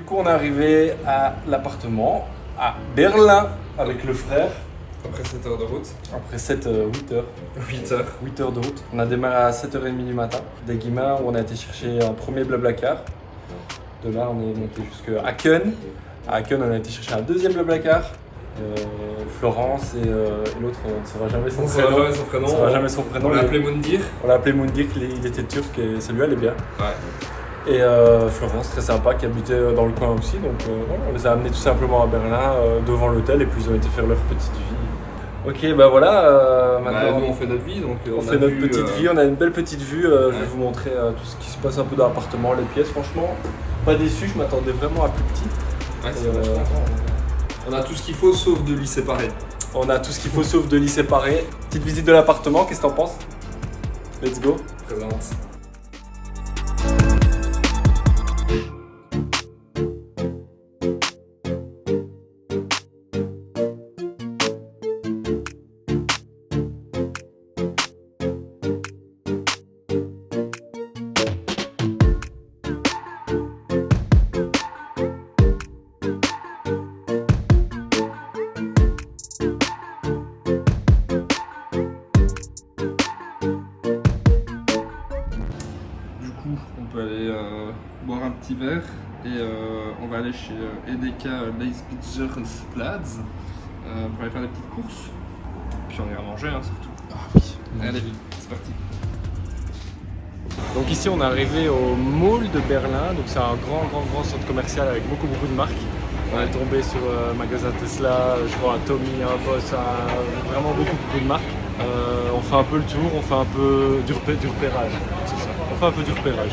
coup, on est arrivé à l'appartement à Berlin avec le frère. Après 7 heures de route. Après 8 heures. 8 heures. 8 heures de route. On a démarré à 7h30 du matin des Guillemins où on a été chercher un premier Blablacar. De là, on est monté jusqu'à Aken. À Aken, on a été chercher un deuxième Blablacar. Florence et l'autre, on ne saura jamais son prénom. On saura jamais son prénom. On l'a appelé Mundir. On l'a appelé Mundir, il était turc et celui elle est bien. Ouais. Et Florence, très sympa, qui habitait dans le coin aussi. Donc voilà, on les a amenés tout simplement à Berlin, devant l'hôtel, et puis ils ont été faire leur petite vie. Ok, bah voilà, maintenant nous on fait notre vie, donc on fait notre petite vie, on a une belle petite vue. Je vais vous montrer tout ce qui se passe un peu dans l'appartement, les pièces. Franchement, pas déçu, je m'attendais vraiment à plus petit. Ouais, on a tout ce qu'il faut sauf de lits séparés. On a tout ce qu'il faut sauf de lits séparés. Petite visite de l'appartement, qu'est-ce que t'en penses? Let's go. Présente. On peut aller boire un petit verre et on va aller chez Edeka Leisbitgersplatz pour aller faire des petites courses. Puis on ira manger surtout. Ah oui. Allez, c'est parti. Donc ici on est arrivé au Mall de Berlin, donc c'est un grand centre commercial avec beaucoup de marques. On est tombé sur un magasin Tesla, je vois un Tommy, un Boss, vraiment beaucoup de marques. On fait un peu le tour, on fait un peu du repérage, c'est ça. On fait un peu du repérage.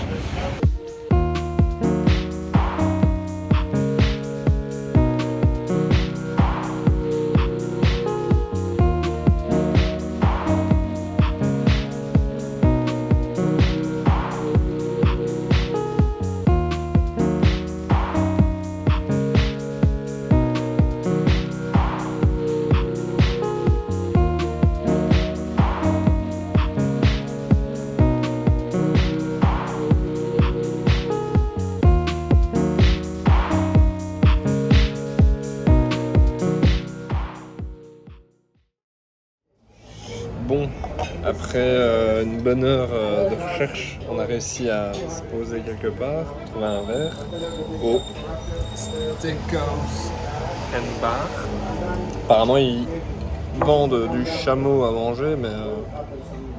Bon, après une bonne heure de recherche, on a réussi à se poser quelque part, trouver un verre au Steakhouse & Bar. Apparemment, ils vendent du chameau à manger, mais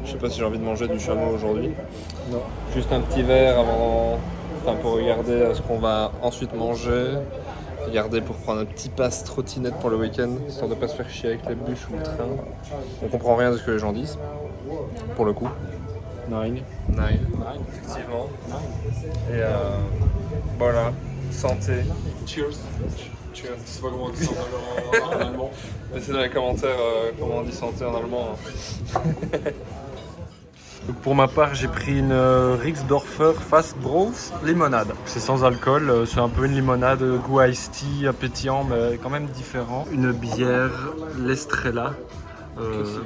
je sais pas si j'ai envie de manger du chameau aujourd'hui. Non. Juste un petit verre avant, pour regarder ce qu'on va ensuite manger. Regarder pour prendre un petit pass trottinette pour le week-end, histoire de pas se faire chier avec les bus ou le train. On comprend rien de ce que les gens disent, pour le coup. Nine. Effectivement. Et voilà, santé. Cheers. Cheers. Je sais pas comment on dit santé en allemand. Laissez dans les commentaires comment on dit santé en allemand. Donc pour ma part, j'ai pris une Rixdorfer Fast Brews limonade. C'est sans alcool, c'est un peu une limonade goût iced tea, pétillant, mais quand même différent. Une bière l'Estrella,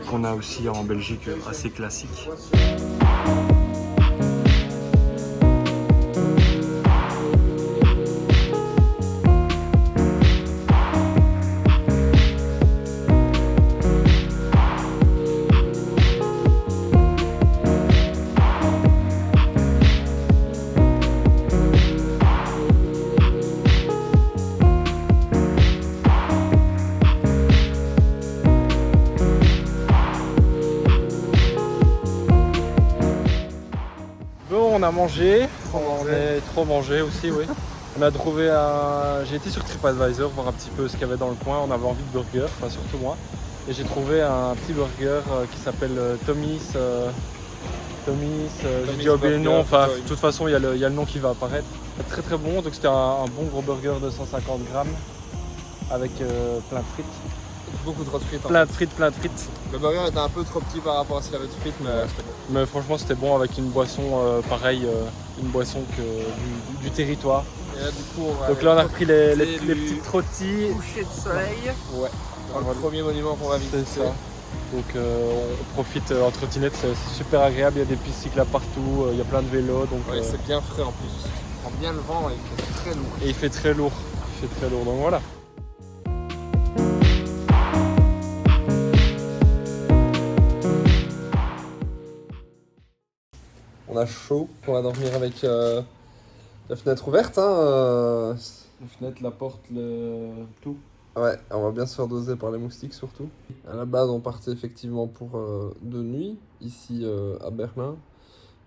qu'on a aussi en Belgique, assez classique. On a mangé, on a trop mangé aussi, oui. On a trouvé j'ai été sur TripAdvisor voir un petit peu ce qu'il y avait dans le coin, on avait envie de burger, enfin surtout moi. Et j'ai trouvé un petit burger qui s'appelle Tommy's, j'ai oublié le nom, enfin de toute façon il y a le nom qui va apparaître. Très bon, donc c'était un bon gros burger de 150 grammes avec plein de frites. Beaucoup trop de frites. Plein de frites. Le burger était un peu trop petit par rapport à ce qu'il y avait de frites, mais c'était bon. Mais franchement c'était bon avec une boisson pareille, une boisson du territoire. Et là, du coup, donc là on a repris les petites trottis. Coucher de soleil. Ouais. Dans le premier monument qu'on va visiter. C'est ça. Donc on profite en trottinette, c'est super agréable, il y a des pistes cyclables partout, il y a plein de vélos. Donc, ouais, c'est bien frais en plus. prend bien le vent et il fait très lourd. Et il fait très lourd. Il fait très lourd, donc voilà. On a chaud, on va dormir avec la fenêtre ouverte. La fenêtre, la porte, tout. Ouais, on va bien se faire doser par les moustiques surtout. À la base, on partait effectivement pour 2 nuits, ici à Berlin.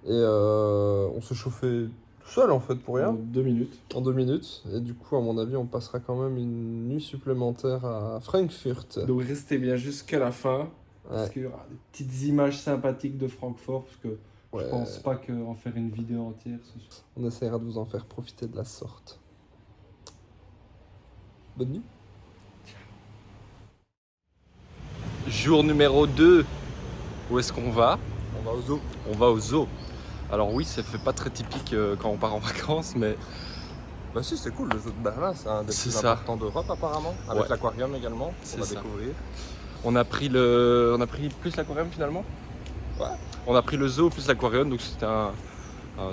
Et on se chauffait tout seul en fait pour rien. En 2 minutes. En 2 minutes. Et du coup, à mon avis, on passera quand même une nuit supplémentaire à Frankfurt. Donc restez bien jusqu'à la fin. Parce Ouais. qu'il y aura des petites images sympathiques de Francfort. Parce que Ouais. je pense pas qu'en faire une vidéo entière ce soir. On essaiera de vous en faire profiter de la sorte. Bonne nuit. Jour numéro 2. Où est-ce qu'on va? On va au zoo. On va au zoo. Alors oui, ça fait pas très typique quand on part en vacances, mais Bah si, c'est cool, le zoo de Berlin, c'est un des C'est plus ça. importants d'Europe apparemment. Avec Ouais. l'aquarium également, C'est on va ça. découvrir. on a pris plus l'aquarium finalement. Ouais. On a pris le zoo plus l'aquarium, donc c'était un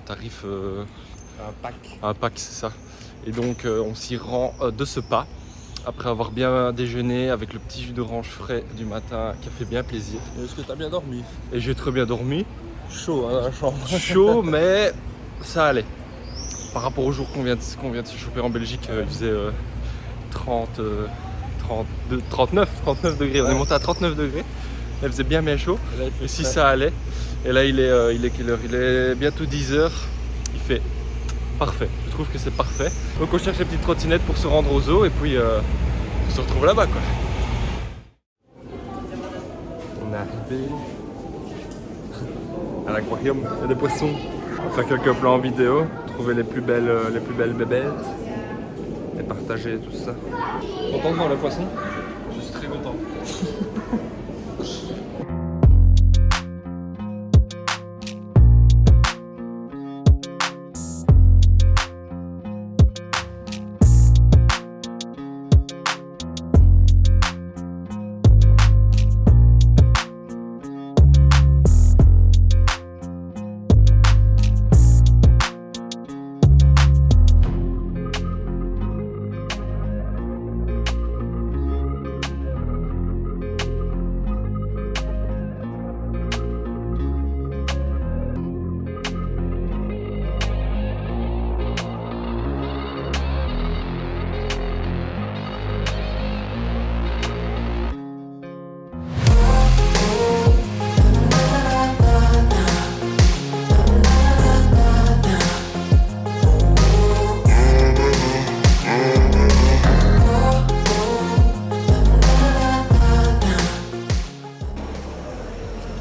tarif, Un pack. un pack, c'est ça. Et donc on s'y rend de ce pas, après avoir bien déjeuné avec le petit jus d'orange frais du matin qui a fait bien plaisir. Et est-ce que t'as bien dormi? Et j'ai très bien dormi. Chaud hein, dans la chambre. Chaud, mais ça allait. Par rapport au jour qu'on vient de se choper en Belgique, il faisait 39 degrés. On est monté à 39 degrés. Elle faisait bien chaud. Et là, il fait Et si frais. ça allait. Et là, il est quelle heure? Il est bientôt 10h. Il fait parfait. Je trouve que c'est parfait. Donc on cherche les petites trottinettes pour se rendre au zoo et puis on se retrouve là-bas quoi. On est arrivé à l'aquarium. Il y a des poissons. On va faire quelques plans en vidéo. Trouver les plus belles bébêtes. Et partager tout ça. Content de voir les poissons? Je suis très content.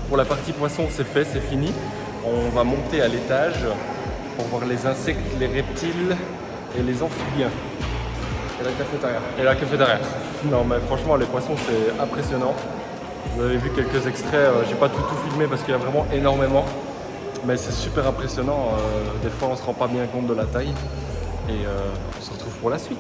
Pour la partie poisson, c'est fait, c'est fini. On va monter à l'étage pour voir les insectes, les reptiles et les amphibiens. Et la cafétéria. Et la cafétéria. Non mais franchement les poissons c'est impressionnant. Vous avez vu quelques extraits, j'ai pas tout filmé parce qu'il y a vraiment énormément. Mais c'est super impressionnant, des fois on se rend pas bien compte de la taille. Et on se retrouve pour la suite.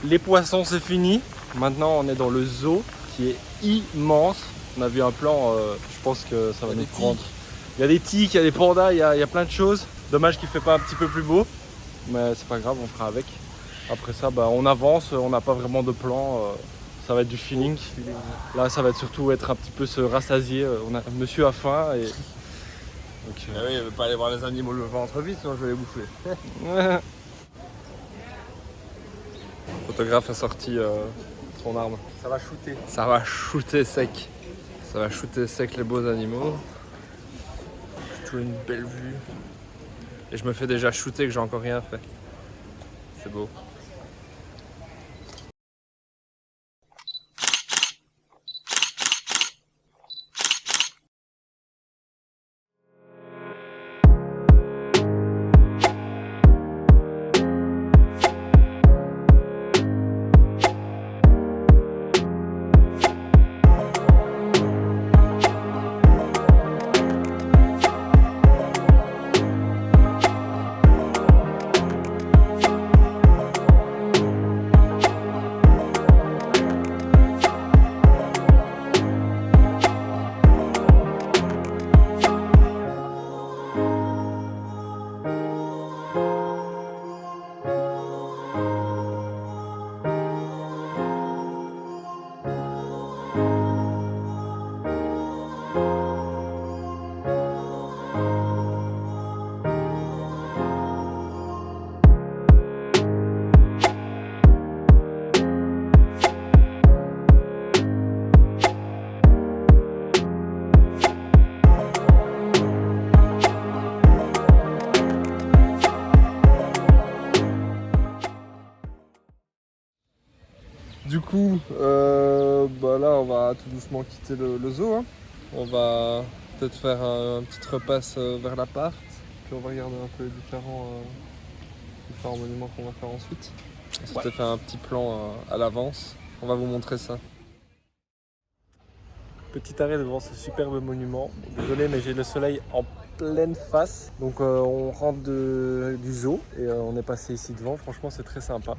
Les poissons c'est fini, maintenant on est dans le zoo qui est immense. On a vu un plan, je pense que ça va nous prendre. Il y a des tiques, il y a des pandas, il y a plein de choses. Dommage qu'il ne fait pas un petit peu plus beau, mais c'est pas grave, on fera avec. Après ça, bah, on avance, on n'a pas vraiment de plan, ça va être du feeling. Là ça va être surtout être un petit peu se rassasier, monsieur a faim et... Donc, Ah oui, il veut pas aller voir les animaux le ventre vide, sinon je vais les bouffer. Le photographe a sorti son arme. ça va shooter. Ça va shooter sec. Ça va shooter sec les beaux animaux. J'ai toujours une belle vue. Et je me fais déjà shooter que j'ai encore rien fait. C'est beau. coup, là on va tout doucement quitter le zoo. Hein. On va peut-être faire un petit repasse vers l'appart. Puis on va regarder un peu les différents monuments qu'on va faire ensuite. On s'était fait un petit plan à l'avance. On va vous montrer ça. Petit arrêt devant ce superbe monument. Désolé, mais j'ai le soleil en pleine face. Donc on rentre du zoo et on est passé ici devant. Franchement, c'est très sympa.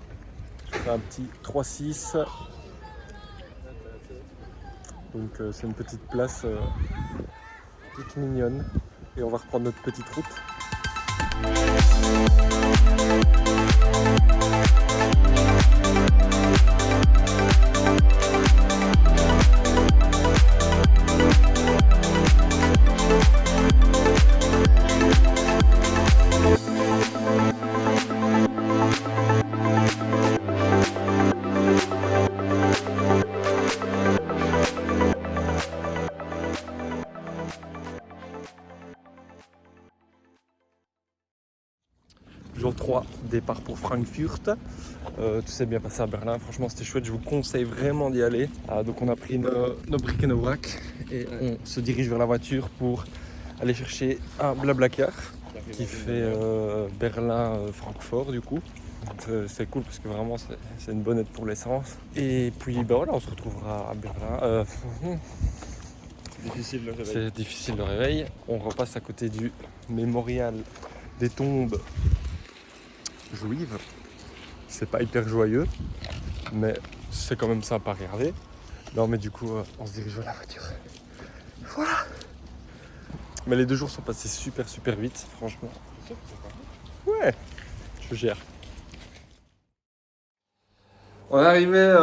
Je fais un petit 3-6. Donc c'est une petite place toute mignonne. Et on va reprendre notre petite route. Jour 3, départ pour Francfort. Tout s'est bien passé à Berlin, franchement c'était chouette, je vous conseille vraiment d'y aller. Donc on a pris nos briques et nos vracs et on se dirige vers la voiture pour aller chercher un Blablacar qui fait Berlin-Francfort du coup. C'est cool parce que vraiment c'est une bonne aide pour l'essence. Et puis voilà, on se retrouvera à Berlin. C'est difficile le réveil. On repasse à côté du mémorial des tombes juives. C'est pas hyper joyeux, mais c'est quand même sympa à regarder. Non mais du coup on se dirige vers la voiture. Voilà. Mais les 2 jours sont passés super vite, franchement. Ouais, je gère. On est arrivé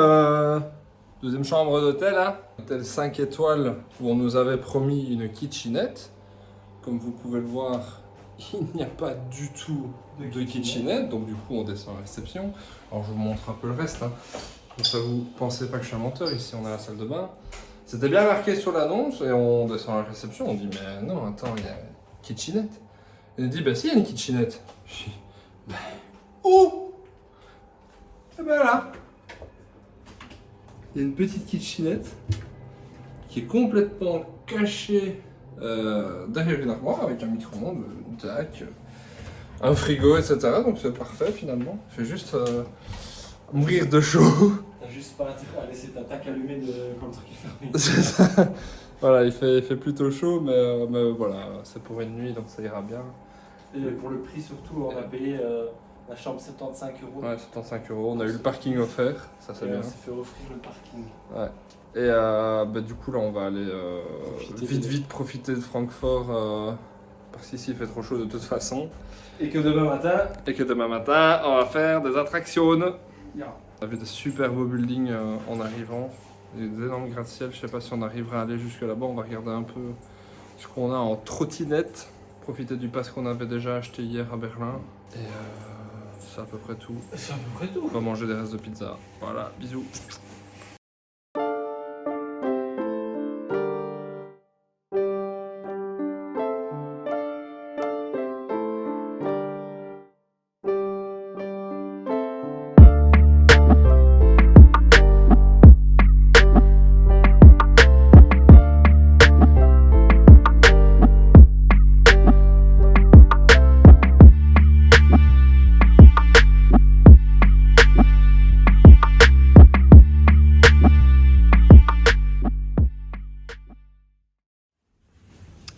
deuxième chambre d'hôtel, hein. Hôtel 5 étoiles où on nous avait promis une kitchenette. Comme vous pouvez le voir, il n'y a pas du tout de kitchenette, donc du coup on descend à la réception. Alors je vous montre un peu le reste. Hein. Comme ça vous pensez pas que je suis un menteur, ici on a la salle de bain. C'était bien marqué sur l'annonce et on descend à la réception, on dit mais non attends, il y a une kitchenette. Et il dit bah si il y a une kitchenette. Je dis bah où? Et ben là. Il y a une petite kitchenette qui est complètement cachée derrière une armoire avec un micro-ondes, une tac, un frigo, etc. Donc c'est parfait finalement. Il fait juste mourir de chaud. T'as juste pas intérêt à laisser ta tac allumée quand le truc est fermé. C'est ça. Voilà, il fait plutôt chaud, mais voilà, c'est pour une nuit donc ça ira bien. Et pour le prix surtout, on a payé la chambre 75 €. Ouais, 75 €. On a eu le parking offert, ça c'est bien. On s'est fait offrir le parking. Ouais. Et du coup là on va aller vite profiter de Francfort parce qu'ici il fait trop chaud de toute façon. Et que demain matin, On va faire des attractions. yeah. On avait des super beaux buildings en arrivant, des énormes gratte-ciel. Je sais pas si on arrivera à aller jusque là-bas. On va regarder un peu ce qu'on a en trottinette. Profiter du pass qu'on avait déjà acheté hier à Berlin. Et c'est à peu près tout. C'est à peu près tout. On va manger des restes de pizza. Voilà, bisous.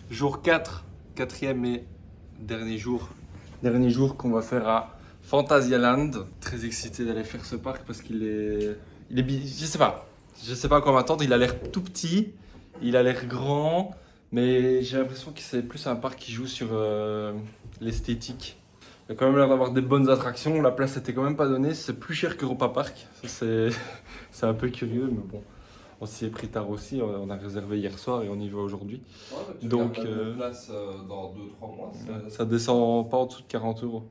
Jour 4, quatrième et dernier jour qu'on va faire à Phantasialand. Très excité d'aller faire ce parc parce qu'il est, je sais pas à quoi m'attendre. Il a l'air tout petit, il a l'air grand, mais j'ai l'impression que c'est plus un parc qui joue sur l'esthétique. Il a quand même l'air d'avoir des bonnes attractions. La place était quand même pas donnée. C'est plus cher qu'Europa Park. Ça, c'est un peu curieux, mais bon. On s'y est pris tard aussi, on a réservé hier soir et on y va aujourd'hui. Ouais, donc place dans 2-3 mois. Ça descend pas en dessous de 40 €.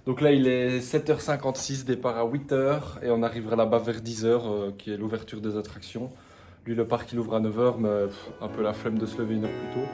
Donc là il est 7h56, départ à 8h et on arrivera là-bas vers 10h qui est l'ouverture des attractions. Lui le parc il ouvre à 9h mais un peu la flemme de se lever 1 heure plus tôt.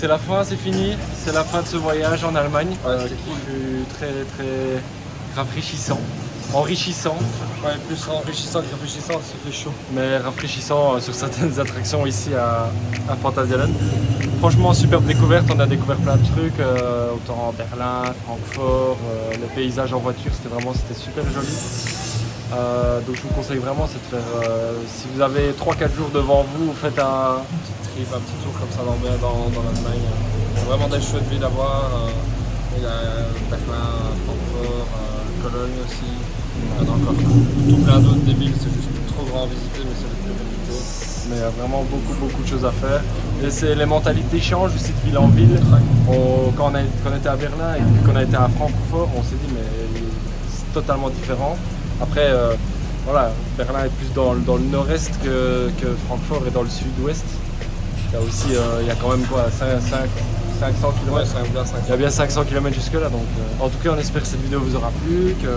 c'est la fin, c'est fini. C'est la fin de ce voyage en Allemagne c'était qui fut très très rafraîchissant, enrichissant. Ouais, plus enrichissant que rafraîchissant, parce qu'il fait chaud. Mais rafraîchissant sur certaines attractions ici à Phantasialand. Franchement, superbe découverte, on a découvert plein de trucs, autant Berlin, Francfort, les paysages en voiture, c'était super joli. Donc je vous conseille vraiment, c'est de faire, si vous avez 3-4 jours devant vous, vous faites un Un petit tour comme ça dans l'Allemagne. Il y a vraiment des chouettes villes à voir. Il y a Berlin, Francfort, Cologne aussi. Il y en a encore tout plein d'autres des villes, c'est juste trop grand à visiter, mais c'est le plus visité. mais il y a vraiment beaucoup de choses à faire. Et les mentalités changent aussi de ville en ville. Quand on était à Berlin et puis qu'on a été à Francfort, on s'est dit mais c'est totalement différent. Après, voilà, Berlin est plus dans le nord-est que Francfort est dans le sud-ouest. Il y a aussi, il y a quand même quoi, 500 km. Ouais, c'est bien 5. Il y a bien 500 km jusque là, donc en tout cas on espère que cette vidéo vous aura plu, que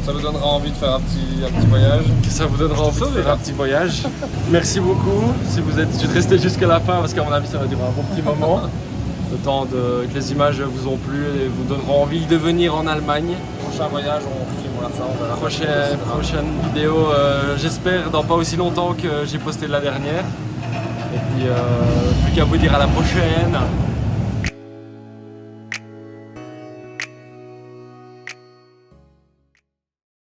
Ça vous donnera envie de faire un petit voyage. ça vous donnera envie de faire un petit voyage. Merci beaucoup si vous êtes resté jusqu'à la fin, parce qu'à mon avis ça va durer un bon petit moment. Le temps que les images vous ont plu et vous donneront envie de venir en Allemagne. Prochain voyage, on filmera ça, on verra. Prochaine vidéo, j'espère dans pas aussi longtemps que j'ai posté la dernière. Et puis plus qu'à vous dire à la prochaine.